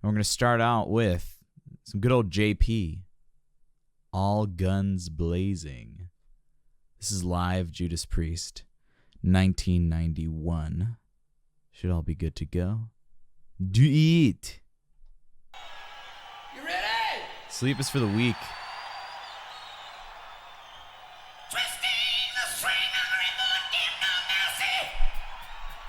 we're going to start out with some good old JP. All Guns Blazing. This is live Judas Priest, 1991. Should all be good to go. Do it. You ready? Sleep is for the weak. Twisting the string on the remote, give no mercy.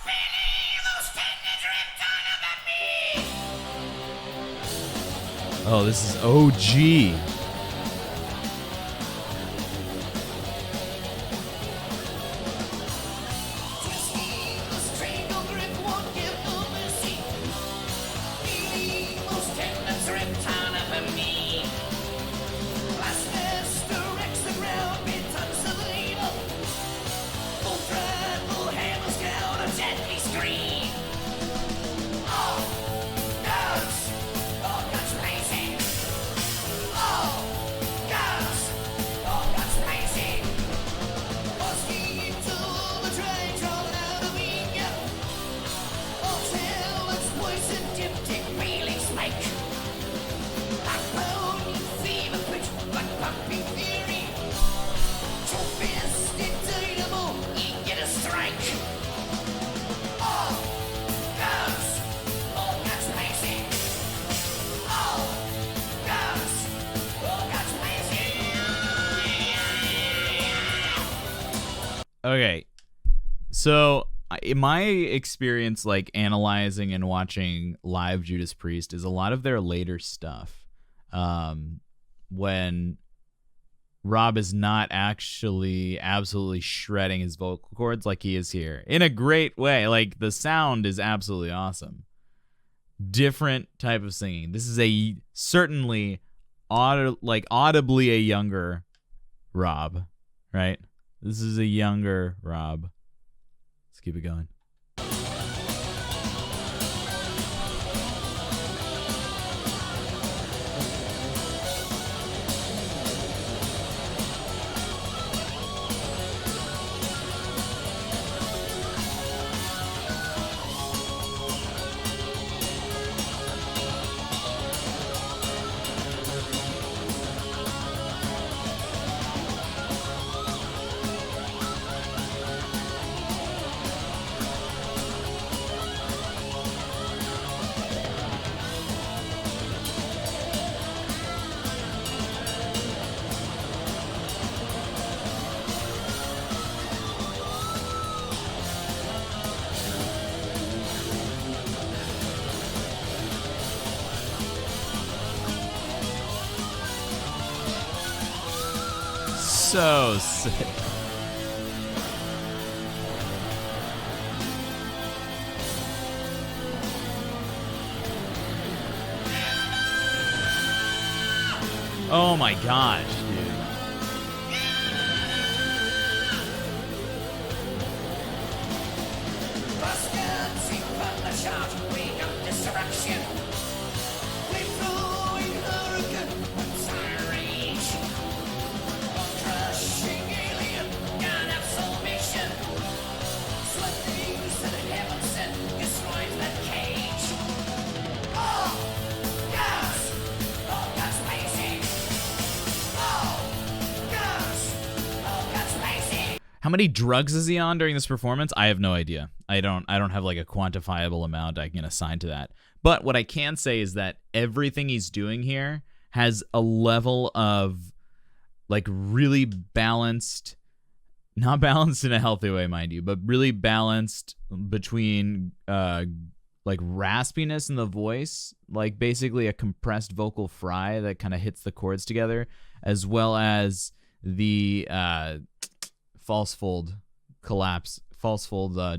Feeling those tendons ripped on up at me. Oh, this is OG. Twisting the string on the remote, give no mercy. Feeling those tendons ripped on up at me. Last resurrects the ground, bit unsurvivable. Full throttle, hammers down a deadly scream. All guns blazing. All guns blazing. Mosquito, the train crawling out of me. All hell, it's poison dipped in reeling snake. Backbone, fever pitch, like pumping fury. Two-fisted dynamo, you get a strike. All guns blazing. All guns blazing. Okay. So, in my experience, like, analyzing and watching live Judas Priest is a lot of their later stuff. When Rob is not actually absolutely shredding his vocal cords like he is here. In a great way. Like, the sound is absolutely awesome. Different type of singing. This is a certainly audibly a younger Rob, right? This is a younger Rob. Let's keep it going. So sick. Oh my gosh, dude. How many drugs is he on during this performance? I have no idea. I don't have like a quantifiable amount I can assign to that. But what I can say is that everything he's doing here has a level of like really balanced, not balanced in a healthy way, mind you, but really balanced between like raspiness in the voice, like basically a compressed vocal fry that kind of hits the chords together, as well as the false fold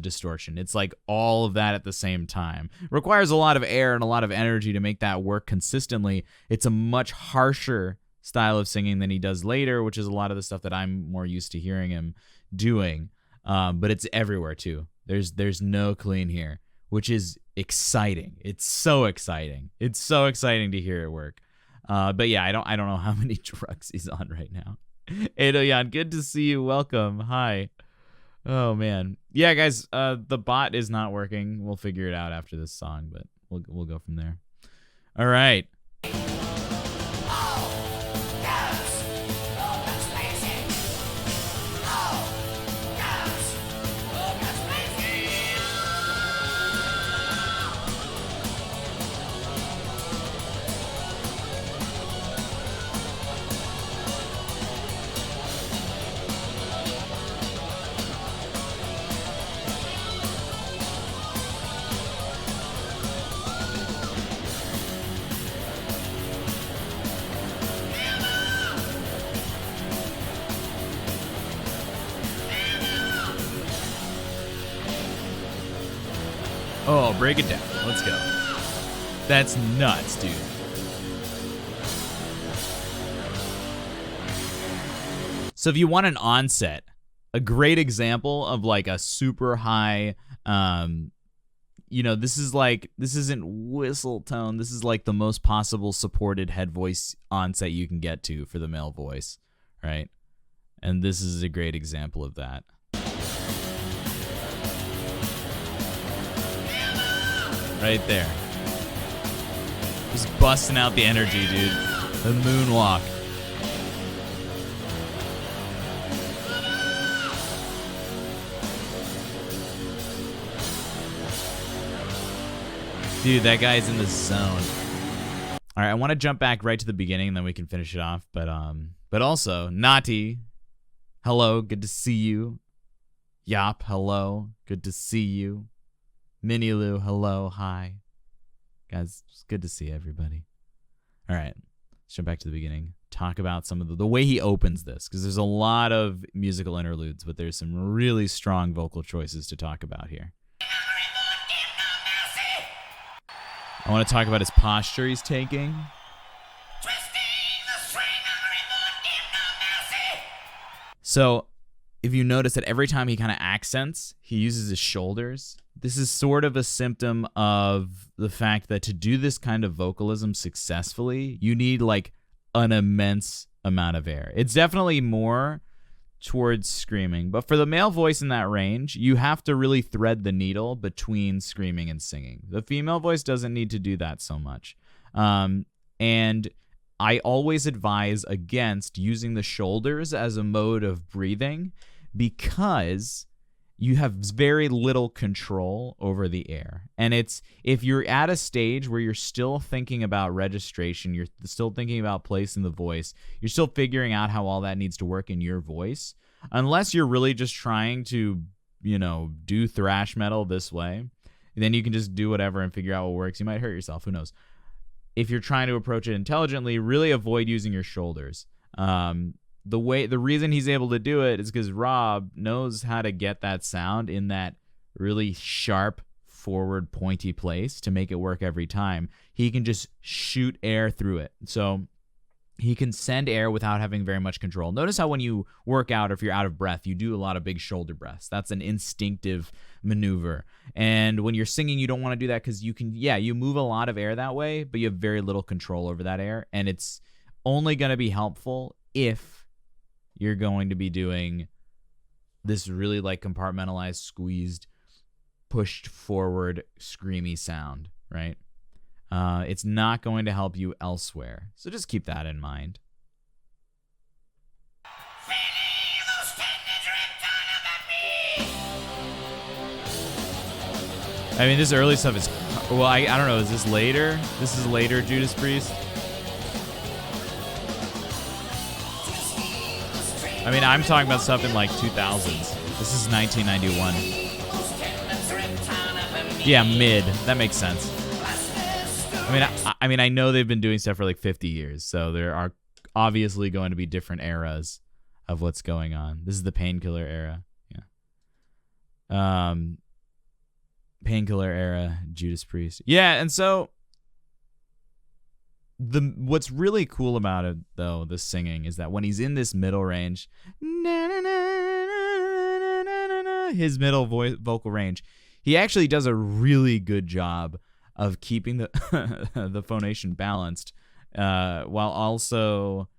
distortion. It's like all of that at the same time. Requires a lot of air and a lot of energy to make that work consistently. It's a much harsher style of singing than he does later, which is a lot of the stuff that I'm more used to hearing him doing. But it's everywhere too. There's no clean here, which is exciting. It's so exciting. It's so exciting to hear it work. But yeah, I don't know how many drugs he's on right now. Edoyan, good to see you. Welcome. Hi. Oh man. Yeah, guys, the bot is not working. We'll figure it out after this song, but we'll go from there. All right. Oh, break it down. Let's go. That's nuts, dude. So if you want an onset, a great example of like a super high, this isn't whistle tone. This is like the most possible supported head voice onset you can get to for the male voice, right? And this is a great example of that. Right there. Just busting out the energy, dude. The moonwalk. Dude, that guy's in the zone. All right, I want to jump back right to the beginning, and then we can finish it off. But also, Nati, hello, good to see you. Yop, hello, good to see you. Minnie Lou, hello, hi. Guys, it's good to see everybody. All right, let's jump back to the beginning. Talk about some of the way he opens this, because there's a lot of musical interludes, but there's some really strong vocal choices to talk about here. I want to talk about his posture he's taking. So, if you notice that every time he kind of accents, he uses his shoulders. This is sort of a symptom of the fact that to do this kind of vocalism successfully, you need like an immense amount of air. It's definitely more towards screaming, but for the male voice in that range, you have to really thread the needle between screaming and singing. The female voice doesn't need to do that so much. And I always advise against using the shoulders as a mode of breathing because you have very little control over the air. And if you're at a stage where you're still thinking about registration, you're still thinking about placing the voice, you're still figuring out how all that needs to work in your voice, unless you're really just trying to, do thrash metal this way, then you can just do whatever and figure out what works. You might hurt yourself, who knows. If you're trying to approach it intelligently, really avoid using your shoulders. The reason he's able to do it is because Rob knows how to get that sound in that really sharp, forward, pointy place to make it work every time. He can just shoot air through it. So he can send air without having very much control. Notice how when you work out, or if you're out of breath, you do a lot of big shoulder breaths. That's an instinctive maneuver. And when you're singing, you don't want to do that because you move a lot of air that way, but you have very little control over that air. And it's only going to be helpful if you're going to be doing this really like compartmentalized, squeezed, pushed forward, screamy sound, right? It's not going to help you elsewhere. So just keep that in mind. I mean, this early stuff is... Well, I don't know. Is this later? This is later Judas Priest? I mean, I'm talking about stuff in like 2000s. This is 1991. Yeah, mid. That makes sense. I know they've been doing stuff for like 50 years, so there are obviously going to be different eras of what's going on. This is the Painkiller era. Yeah. Painkiller era, Judas Priest. Yeah, and so what's really cool about it, though, the singing, is that when he's in this middle range, his middle vocal range, he actually does a really good job of keeping the the phonation balanced while also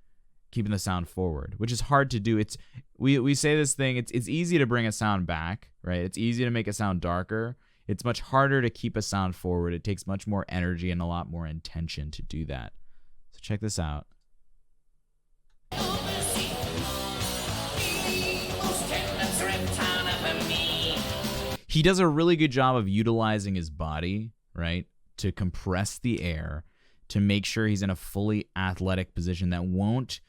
keeping the sound forward, which is hard to do. We say this thing, it's easy to bring a sound back, right? It's easy to make it sound darker. It's much harder to keep a sound forward. It takes much more energy and a lot more intention to do that. So check this out. He does a really good job of utilizing his body, right, to compress the air, to make sure he's in a fully athletic position that won't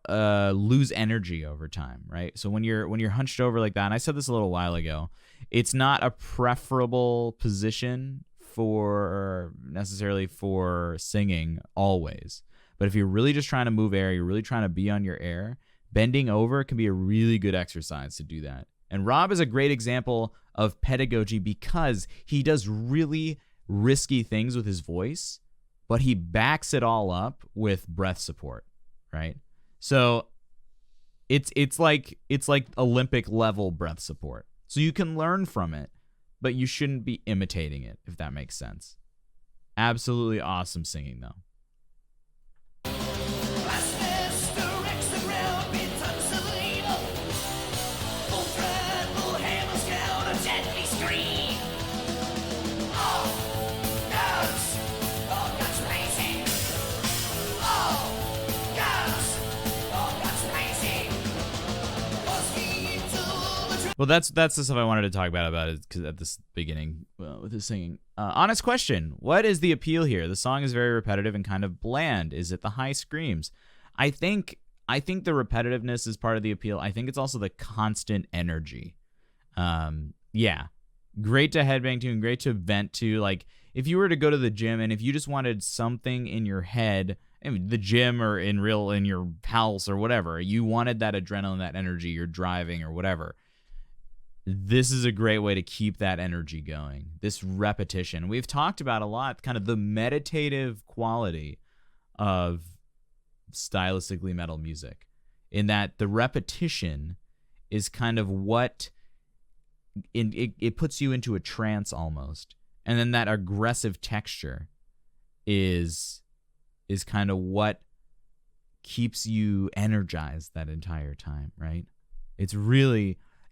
lose energy over time, right? So when you're hunched over like that, and I said this a little while ago, it's not a preferable position for necessarily for singing always. But if you're really just trying to move air, you're really trying to be on your air, bending over can be a really good exercise to do that. And Rob is a great example of pedagogy because he does really risky things with his voice, but he backs it all up with breath support, right? So it's like Olympic level breath support. So you can learn from it, but you shouldn't be imitating it, if that makes sense. Absolutely awesome singing though. Well, that's the stuff I wanted to talk about it because at this beginning with his singing. Honest question: what is the appeal here? The song is very repetitive and kind of bland. Is it the high screams? I think the repetitiveness is part of the appeal. I think it's also the constant energy. Yeah, great to headbang to and great to vent to. Like if you were to go to the gym and if you just wanted something in your head, I mean, the gym or in your house or whatever, you wanted that adrenaline, that energy, you're driving or whatever. This is a great way to keep that energy going. This repetition. We've talked about a lot, kind of the meditative quality of stylistically metal music, in that the repetition is kind of what it puts you into a trance almost. And then that aggressive texture is kind of what keeps you energized that entire time, right?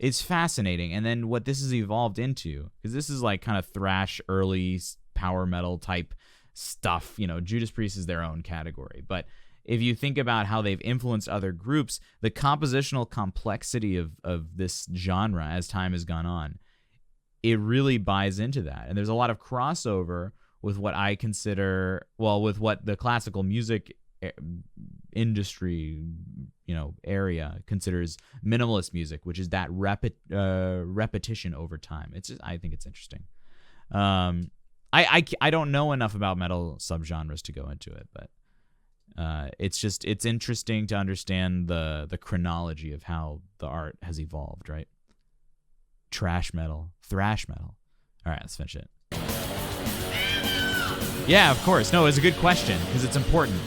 It's fascinating. And then what this has evolved into, because this is like kind of thrash, early power metal type stuff. You know, Judas Priest is their own category. But if you think about how they've influenced other groups, the compositional complexity of this genre as time has gone on, it really buys into that. And there's a lot of crossover with what I consider, with what the classical music industry, area considers minimalist music, which is that repetition over time. I think it's interesting. I don't know enough about metal subgenres to go into it, but it's interesting to understand the chronology of how the art has evolved, right? Trash metal, thrash metal. All right, let's finish it. Yeah, of course. No, it's a good question because it's important.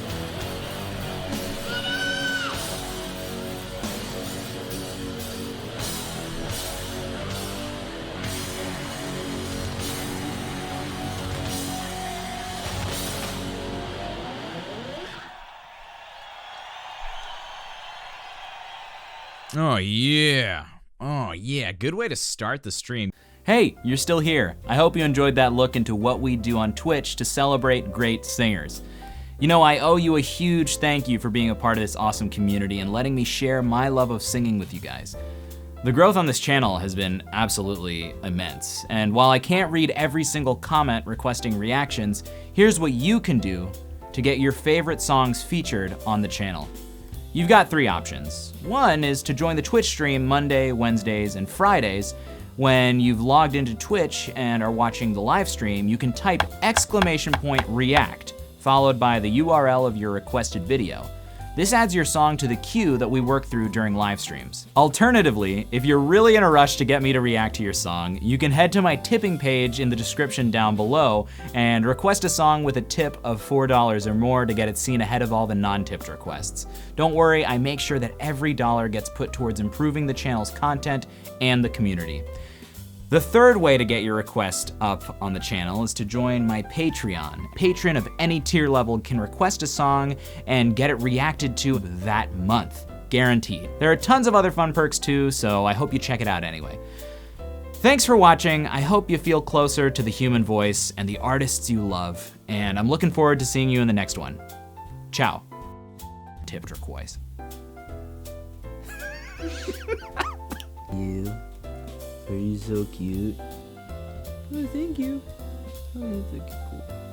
Oh, yeah. Oh, yeah. Good way to start the stream. Hey, you're still here. I hope you enjoyed that look into what we do on Twitch to celebrate great singers. You know, I owe you a huge thank you for being a part of this awesome community and letting me share my love of singing with you guys. The growth on this channel has been absolutely immense, and while I can't read every single comment requesting reactions, here's what you can do to get your favorite songs featured on the channel. You've got 3 options. One is to join the Twitch stream Monday, Wednesdays, and Fridays. When you've logged into Twitch and are watching the live stream, you can type !react, followed by the URL of your requested video. This adds your song to the queue that we work through during live streams. Alternatively, if you're really in a rush to get me to react to your song, you can head to my tipping page in the description down below and request a song with a tip of $4 or more to get it seen ahead of all the non-tipped requests. Don't worry, I make sure that every dollar gets put towards improving the channel's content and the community. The third way to get your request up on the channel is to join my Patreon. A patron of any tier level can request a song and get it reacted to that month, guaranteed. There are tons of other fun perks too, so I hope you check it out anyway. Thanks for watching. I hope you feel closer to the human voice and the artists you love, and I'm looking forward to seeing you in the next one. Ciao. Tip turquoise. You. Are you so cute? Oh, thank you. Oh, that's so cool.